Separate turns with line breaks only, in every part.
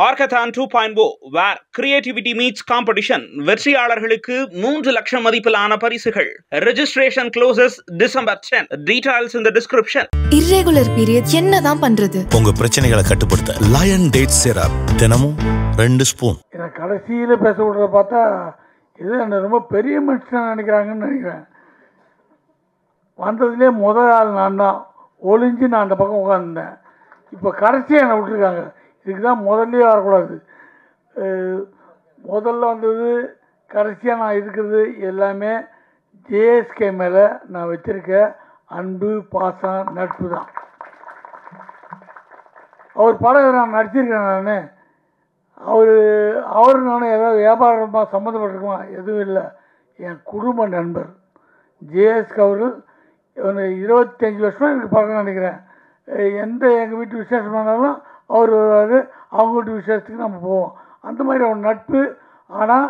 ஆர்கதான் 2.0 where creativity meets competition வெற்றியாளர்களுக்கு 3 லட்சம் மதிப்பிலான பரிசுகள். Registration closes December 10. Details in the description.
Irregular periods என்னதான் பண்றது?
உங்க பிரச்சனைகளை கட்டுப்படுத்த லயன் டேட் சிரப் தினமும் 2 ஸ்பூன்.
எனக்கு கடைசியில் பேச விடுறத பார்த்தா இது என்ன ரொம்ப பெரிய மனுஷன் நினைக்கிறாங்கன்னு நினைக்கிறேன். வந்ததுலேயே முதல் ஆள் நான் தான் ஒளிஞ்சு நான் அந்த பக்கம் உட்காந்துருந்தேன். இப்போ கடைசியாக என்னை விட்டுருக்காங்க. இதுக்கு தான் முதல்லே வரக்கூடாது. முதல்ல வந்தது கடைசியாக நான் இருக்கிறது எல்லாமே ஜேஎஸ்கே மேலே நான் வச்சுருக்க அன்பு பாசம் நட்பு தான். அவர் படம் நான் நடிச்சிருக்கேன். நான் அவர் நானும் ஏதாவது வியாபாரமாக சம்மந்தப்பட்டிருக்குமா? எதுவும் இல்லை. என் குடும்ப நண்பர் ஜேஎஸ்கே அவர்கள் 25 வருஷமாக எனக்கு பார்க்கணும்னு நினைக்கிறேன். எங்கள் வீட்டு விசேஷமானாலும் அவர் வருவார், அவங்க வீட்டு விசேஷத்துக்கு நம்ம போவோம். அந்த மாதிரி அவன் நட்பு. ஆனால்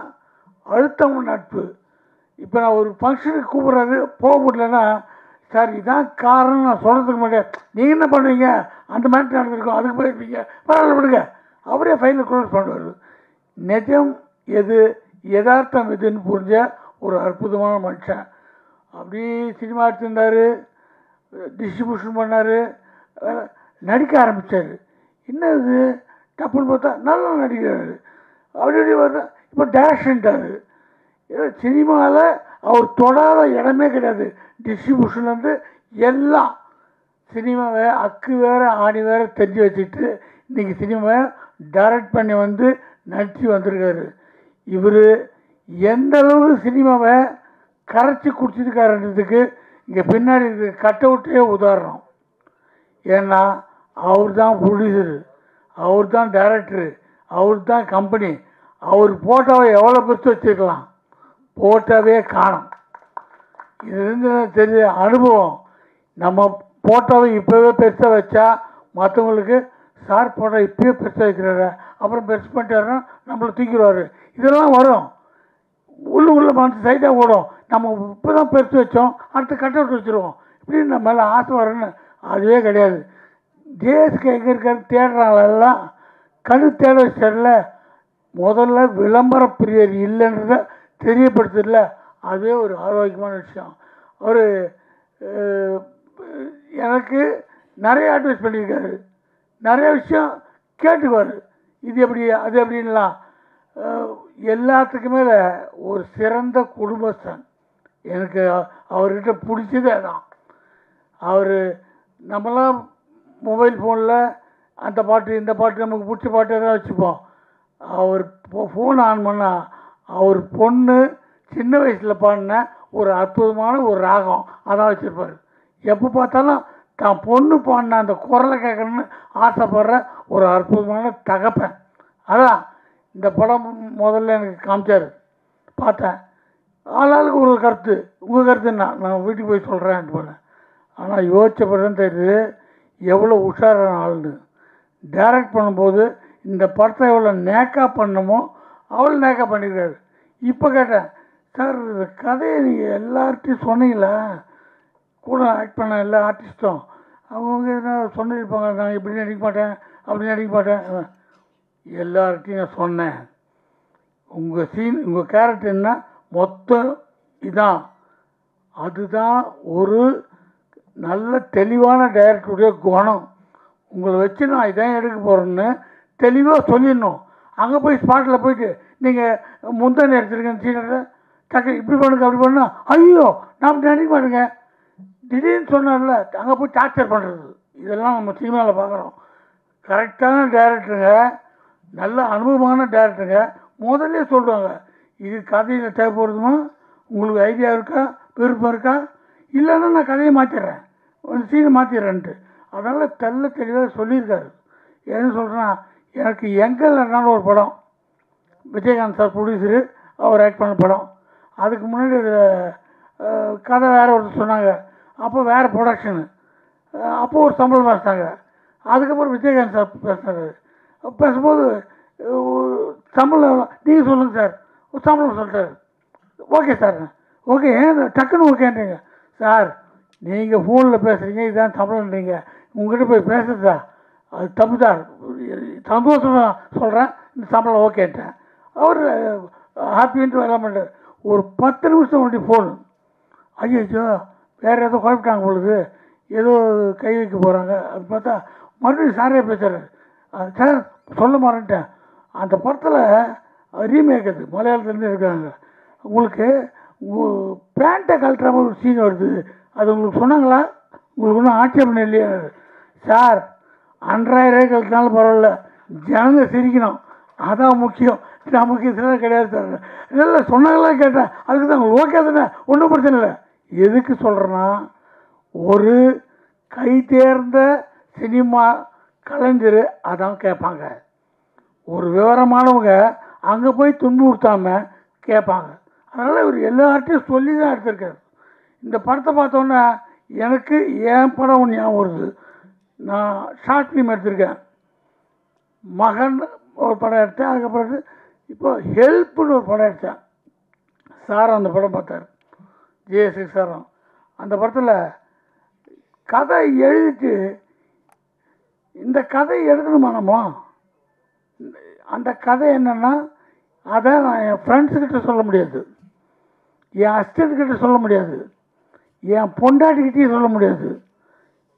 அழுத்தம் நட்பு. இப்போ நான் ஒரு ஃபங்க்ஷனுக்கு கூப்பிட்றாரு, போக முடியலன்னா சார் இதான் காரணம் நான் சொல்கிறதுக்கு மாட்டேன், நீங்கள் என்ன பண்ணுவீங்க, அந்த மாதிரி நடந்திருக்கோம், அதுக்கு போயிருப்பீங்க, பரவாயில்ல விடுங்க, அவரே ஃபைலில் க்ளோஸ் பண்ணுவார். நிஜம் எது யதார்த்தம் எதுன்னு புரிஞ்ச ஒரு அற்புதமான மனுஷன். அப்படி சினிமா எடுத்துருந்தார், டிஸ்ட்ரிபியூஷன் பண்ணார், நடிக்க ஆரம்பித்தார். என்ன இது டப்புன்னு பார்த்தா நல்லா நடிக்கிறாரு. அப்படி பார்த்தா இப்போ டேரக்ஷன்ட்டார். சினிமாவில் அவர் தொடாத இடமே கிடையாது. டிஸ்ட்ரிபியூஷன்லேருந்து எல்லாம் சினிமாவை அக்கு வேறு ஆணி வேறு தெரிஞ்சு வச்சுட்டு இன்றைக்கி சினிமாவை டைரக்ட் பண்ணி வந்து நடித்து வந்திருக்காரு. இவர் எந்த அளவுக்கு சினிமாவை கரைச்சி குடிச்சிருக்காருன்றதுக்கு இங்கே பின்னாடி இருக்கிற கட் அவுட்டே உதாரணம். ஏன்னா அவர் தான் ப்ரொடியூசரு, அவர் தான் டைரக்டரு, அவர் தான் கம்பெனி. அவர் போட்டோவை எவ்வளோ பெருசு வச்சுருக்கலாம், போட்டோவே காணும். இதுலேருந்து தெரிய அனுபவம். நம்ம போட்டோவை இப்போவே பெருசாக வச்சா மற்றவங்களுக்கு சார் போட்டோ இப்போயே பெருசாக வைக்கிறாரு, அப்புறம் பெருசு பண்ணிட்டாருன்னா நம்மளை தூக்கிடுவார். இதெல்லாம் வரும். உள்ள மனசு சைடாக ஓடும். நம்ம இப்போ தான் பெருசு வச்சோம், அடுத்து கட் அவுட் வச்சுருவோம், இப்படின்னு நம்ம மேலே ஆசை வரும்னு. அதுவே கிடையாது. ஜேஎஸ்கே எங்கே இருக்காரு தேடுறாங்களெல்லாம் கணு தேட வச்சிடல. முதல்ல விளம்பர பிரியர் இல்லைன்றத தெரியப்படுத்தல. அதுவே ஒரு ஆரோக்கியமான விஷயம். அவர் எனக்கு நிறைய அட்வைஸ் பண்ணியிருக்காரு, நிறைய விஷயம் கேட்டுக்குவார், இது எப்படி அது எப்படின்லாம். எல்லாத்துக்குமே ஒரு சிறந்த குடும்பஸ்தன். எனக்கு அவர்கிட்ட பிடிச்சதே தான். அவர் நம்மளாம் மொபைல் ஃபோனில் அந்த பாட்டு இந்த பாட்டு நமக்கு பிடிச்ச பாட்டு எதாவது வச்சுப்போம். அவர் ஃபோன் ஆன் பண்ணால் அவர் பொண்ணு சின்ன வயசில் பாடின ஒரு அற்புதமான ஒரு ராகம் அதான் வச்சுருப்பார். எப்போ பார்த்தாலும் தான் பொண்ணு பாடின அந்த குரலை கேட்கணுன்னு ஆசைப்படுற ஒரு அற்புதமான தகப்பன். அதான் இந்த படம் முதல்ல எனக்கு காமிச்சார், பார்த்தேன். ஆளாளுக்கு ஒரு கருத்து, உங்கள் கருத்து என்ன, நான் வீட்டுக்கு போய் சொல்கிறேன் போனேன். ஆனால் யோசித்த பிறகு தான் தெரியுது எவ்வளோ உஷாரான ஆளுன்னு. டைரக்ட் பண்ணும்போது இந்த படத்தை எவ்வளோ நேக்காக பண்ணமோ அவ்வளோ நேக்காக பண்ணிக்கிறாரு. இப்போ கேட்டேன், சார் கதையை நீங்கள் எல்லார்ட்டையும் சொன்னீங்களா, கூட ஆக்ட் பண்ண எல்லா ஆர்டிஸ்ட்டும் அவங்க என்ன சொன்னிருப்பாங்க, நான் இப்படி நடிக்க மாட்டேன் அப்படி நடிக்க மாட்டேன். எல்லார்ட்டையும் நான் சொன்னேன், உங்கள் சீன் உங்கள் கேரக்டர் என்ன மொத்தம் இதான். அதுதான் ஒரு நல்ல தெளிவான டைரக்டருடைய குணம். உங்களை வச்சு நான் இதான் எடுக்க போகிறேன்னு தெளிவாக சொல்லிடணும். அங்கே போய் ஸ்பாட்டில் போயிட்டு நீங்கள் முந்தனை எடுத்துருக்கேன் சீனில் டக்கு இப்படி பண்ணுங்க அப்படி பண்ணா, ஐயோ நான் அப்படி நினைக்க மாட்டேங்க, திடீர்னு சொன்னார்ல அங்கே போய் டார்ச்சர் பண்ணுறது. இதெல்லாம் நம்ம சினிமாவில் பார்க்குறோம். கரெக்டான டைரக்டருங்க, நல்ல அனுபவமான டைரக்டருங்க முதல்ல சொல்லுவாங்க, இது கதையில் தேவைப்படுதுமா, உங்களுக்கு ஐடியா இருக்கா, விருப்பம் இருக்கா, இல்லைன்னா நான் கதையை மாற்றிடுறேன், சீனை மாற்றிடுறேன்ட்டு. அதனால் தெளிவாக சொல்லியிருக்காரு. என்ன சொல்கிறேன்னா, எனக்கு எங்கேனாலும் ஒரு படம் விஜயகாந்த் சார் ப்ரொடியூசரு, அவர் ஆக்ட் பண்ண படம். அதுக்கு முன்னாடி கதை வேறு ஒருத்தர் சொன்னாங்க, அப்போ வேறு ப்ரொடக்ஷனு, அப்போது ஒரு சம்பளம் பேசினாங்க. அதுக்கப்புறம் விஜயகாந்த் சார் பேசினார். பேசும்போது சம்பளம் நீங்கள் சொல்லுங்கள் சார், ஒரு சம்பளம் சொல்லிட்டார். ஓகே சார், ஓகே ஏன் டக்குன்னு ஓகேன்றீங்க சார், நீங்கள் ஃபோனில் பேசுகிறீங்க, இதுதான் சம்பளம்ன்றீங்க, உங்கள்கிட்ட போய் பேசுகிறதா அது தப்பு தான், சந்தோஷமாக சொல்கிறேன், இந்த சம்பளம் ஓகேன்ட்டேன். அவர் ஹாப்பின்ட்டு வேலை பண்ணுறார். ஒரு 10 நிமிஷம் முன்னாடி ஃபோன், ஐயோ வேறு ஏதோ குழப்பிட்டாங்க பொழுது, ஏதோ கை வைக்க போகிறாங்க. அது பார்த்தா மறுபடியும் சாரே பேசுகிறார். சார் சொல்ல மாறேன்ட்டேன், அந்த படத்தில் ரீமேக் அது மலையாளத்துலேருந்து இருக்கிறாங்க, உங்களுக்கு பேண்ட்டை கழட்டுற மாதிரி ஒரு சீன் வருது, அது உங்களுக்கு சொன்னாங்களா, உங்களுக்கு ஒன்றும் ஆட்சேபணம் இல்லையா? சார் 5000 கழிச்சினாலும் பரவாயில்ல, ஜனங்க சிரிக்கணும், அதான் முக்கியம், நமக்கு இதெல்லாம் கிடையாது சார். இல்லை சொன்னாங்களா கேட்டேன், அதுக்கு தான் உங்களுக்கு ஓகே தானே, ஒன்றும் பிரச்சனை இல்லை. எதுக்கு சொல்கிறேன்னா, ஒரு கை தேர்ந்த சினிமா கலைஞர் அதான் கேட்பாங்க. ஒரு விவரமானவங்க அங்கே போய் துன்புறுத்தாமல் கேட்பாங்க. அதனால் இவர் எல்லார்ட்டையும் சொல்லி தான் எடுத்திருக்காரு. இந்த படத்தை பார்த்தோன்னே எனக்கு என் படம் ஒன்று ஞாபகம் வருது. நான் ஷார்ட் ஃபிலிம் எடுத்திருக்கேன், மகன் ஒரு படம் எடுத்தேன். அதுக்கப்புறம் இப்போ ஹெல்ப்னு ஒரு படம் எடுத்தேன். சார் அந்த படம் பார்த்தார், ஜேஎஸ்கே சாரும். அந்த படத்தில் கதை எழுதிட்டு இந்த கதை எடுக்கணுமா நம்ம, அந்த கதை என்னென்னா அதை நான் என் ஃப்ரெண்ட்ஸுக்கிட்ட சொல்ல முடியாது, என் அசிஸ்டன்ட்கிட்ட சொல்ல முடியாது, என் பொண்டாட்டிக்கிட்டேயும் சொல்ல முடியாது,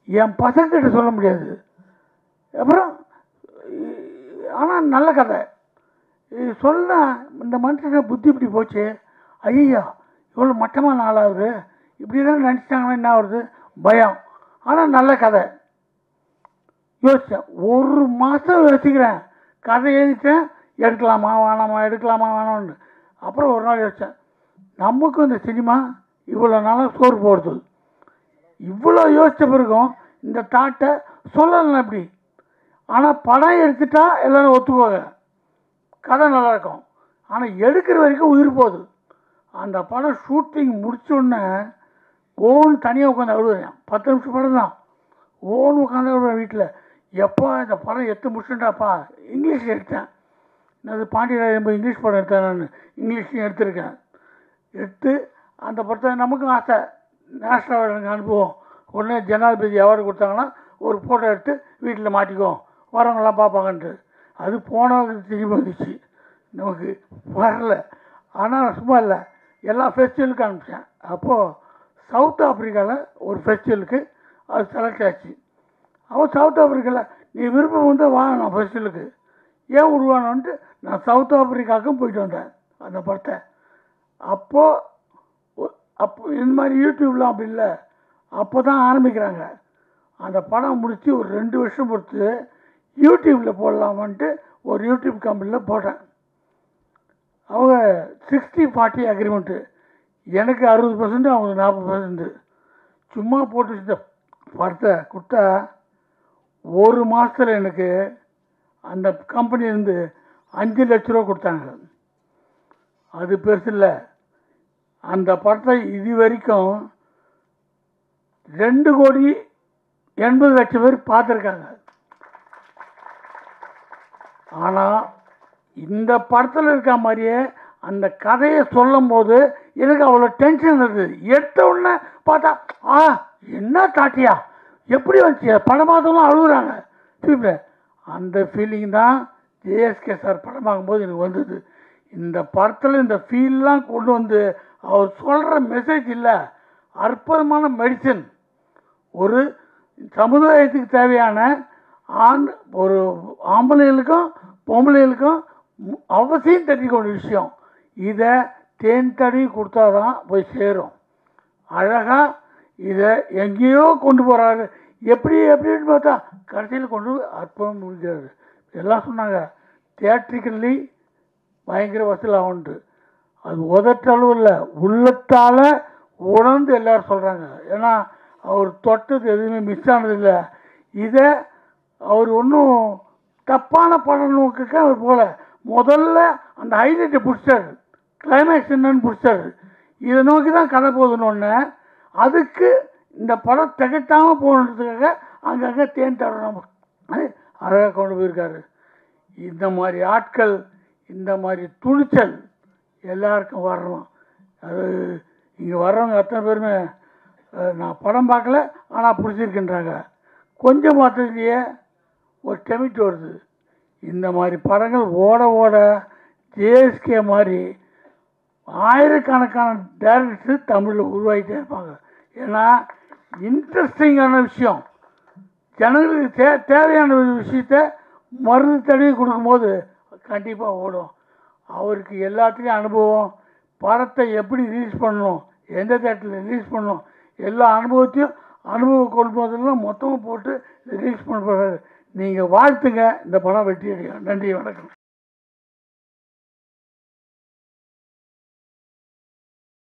என் பசங்கிட்ட சொல்ல முடியாது. அப்புறம் ஆனால் நல்ல கதை சொன்னால் இந்த மனுஷனை புத்தி இப்படி போச்சு, ஐயா இவ்வளோ மட்டமான நாளாகுது, இப்படி தான் நினச்சிட்டாங்கன்னா என்ன ஆகுது, பயம். ஆனால் நல்ல கதை. யோசித்தேன், 1 மாதம் யோசிக்கிறேன், கதை எழுதிட்டேன், எடுக்கலாமா வேணாமா எடுக்கலாமா வேணாம்னு. அப்புறம் ஒரு நாள் யோசித்தேன், நமக்கும் இந்த சினிமா இவ்வளோ நாளாக சோறு போடுது, இவ்வளோ யோசித்த பிறகும் இந்த தாட்டை சொல்லலாம் எப்படி. ஆனால் படம் எடுத்துட்டா எல்லோரும் ஒத்துக்குவாங்க, கதை நல்லாயிருக்கும். ஆனால் எடுக்கிற வரைக்கும் உயிர் போகுது. அந்த படம் ஷூட்டிங் முடிச்சோடனே ஓன்னு தனியாக உட்காந்து அழுவுறேன். 10 நிமிஷம் படம் தான், ஓன்னு உட்காந்து அழுவுறேன் வீட்டில். எப்போ இந்த படம் எடுத்து முடிச்சுட்டாப்பா. இங்கிலீஷில் எடுத்தேன், அது பாண்டியராஜன் இங்கிலீஷ் படம் எடுத்தேன், நான் இங்கிலீஷ்லையும் எடுத்திருக்கேன். எடுத்து அந்த படத்தை நமக்கும் ஆசை, நேஷ்னல் அவார்டு அனுப்புவோம், உடனே ஜனாதிபதி அவார்டு கொடுத்தாங்கன்னா ஒரு ஃபோட்டோ எடுத்து வீட்டில் மாட்டிக்குவோம், வரவங்களாம் பார்ப்பாங்கன்ட்டு. அது போனவங்க திரும்பி வந்துச்சு, நமக்கு வரல. ஆனால் சும்மா இல்லை, எல்லா ஃபெஸ்டிவலுக்கும் அனுப்பிச்சேன். அப்போது சவுத் ஆஃப்ரிக்காவில் ஒரு ஃபெஸ்டிவலுக்கு அது செலக்ட் ஆச்சு. அவன் சவுத் ஆஃப்ரிக்காவில் நீ விருப்பம் வந்து வா நான் ஃபெஸ்டிவலுக்கு, ஏன் விடுவானோன்ட்டு நான் சவுத் ஆஃப்ரிக்காவுக்கும் போயிட்டு வந்தேன் அந்த படத்தை. அப்போ இந்த மாதிரி யூடியூப்லாம் அப்படி இல்லை, அப்போ தான் ஆரம்பிக்கிறாங்க. அந்த படம் முடித்து ஒரு 2 வருஷம் பொறுத்து யூடியூப்பில் போடலாமான்ட்டு ஒரு யூடியூப் கம்பெனியில் போட்டேன். அவங்க 60-40 அக்ரிமெண்ட்டு, எனக்கு 60%, அவங்களுக்கு 40%. சும்மா போட்டு வச்சுட்ட படத்தை கொடுத்தா 1 மாதத்தில் எனக்கு அந்த கம்பெனிலேருந்து 5 லட்ச ரூபா கொடுத்தாங்க. அது பெருசு இல்லை. அந்த படத்தை இது வரைக்கும் 2,80,00,000 பேர் பார்த்துருக்காங்க. ஆனால் இந்த படத்தில் இருக்க மாதிரியே அந்த கதையை சொல்லும் போது எனக்கு அவ்வளோ டென்ஷன் இருக்குது. எடுத்த உடனே பார்த்தா என்ன தாட்டியா எப்படி வந்துச்சு, படம் பார்த்தவங்களும் அழுகுறாங்க. அந்த ஃபீலிங் தான் ஜேஎஸ்கே சார் படம் பார்க்கும்போது எனக்கு வந்தது. இந்த படத்தில் இந்த ஃபீல்லாம் கொண்டு வந்து அவர் சொல்கிற மெசேஜ் இல்லை, அற்புதமான மெடிசன். ஒரு சமுதாயத்துக்கு தேவையான ஒரு ஆம்பளைகளுக்கும் பொம்பளைகளுக்கும் அவசியம் தெரிஞ்சுக்கொண்ட விஷயம். இதை தேன் தடவி கொடுத்தா தான் போய் சேரும். அழகாக இதை எங்கேயோ கொண்டு போகிறாரு, எப்படின்னு பார்த்தா கடைசியில் கொண்டு அற்புதம் முடிஞ்சாரு. எல்லாம் சொன்னாங்க தியேட்ரிக்கல்லி பயங்கர வசூல் ஆகுன்ட்டு. அது உதட்டளவு இல்லை, உள்ளத்தால் உணர்ந்து எல்லோரும் சொல்கிறாங்க. ஏன்னா அவர் தொட்டது எதுவுமே மிஸ் ஆனதில்லை. இதை அவர் ஒன்றும் தப்பான படம் நோக்குக்க அவர் போல முதல்ல அந்த ஹைலைட்டை பிடிச்சாரு, கிளைமேக்ஸ் என்னன்னு பிடிச்சாரு. இதை நோக்கி தான் கதை போகுதுன்னு ஒன்று. அதுக்கு இந்த படம் திகட்டாமல் போகிறதுக்காக அங்கங்கே தேன் தடணும் அழகாக கொண்டு போயிருக்காரு. இந்த மாதிரி ஆட்கள், இந்த மாதிரி துணிச்சல் எல்லாருக்கும் வரணும். அது இங்கே வர்றவங்க அத்தனை பேருமே நான் படம் பார்க்கல ஆனால் பிடிச்சிருக்கின்றாங்க. கொஞ்சம் பார்த்ததுலையே ஒரு டெமிட் வருது. இந்த மாதிரி படங்கள் ஓட ஓட ஜேஎஸ்கே மாதிரி ஆயிரக்கணக்கான டேரக்டர்ஸ் தமிழில் உருவாகிட்டே இருப்பாங்க. ஏன்னா இன்ட்ரெஸ்டிங்கான விஷயம், ஜனங்களுக்கு தேவையான ஒரு விஷயத்த மருந்து தடவி கொடுக்கும்போது கண்டிப்பாக ஓடும். அவருக்கு எல்லாத்துலேயும் அனுபவம், படத்தை எப்படி ரிலீஸ் பண்ணணும், எந்த தேட்டரில் ரிலீஸ் பண்ணணும், எல்லா அனுபவத்தையும் அனுபவம் கொள்வதெல்லாம் மொத்தமாக போட்டு ரிலீஸ் பண்ண போகிறாரு. நீங்கள் வாழ்த்துங்க, இந்த படம் வெற்றி அடையும். நன்றி, வணக்கம்.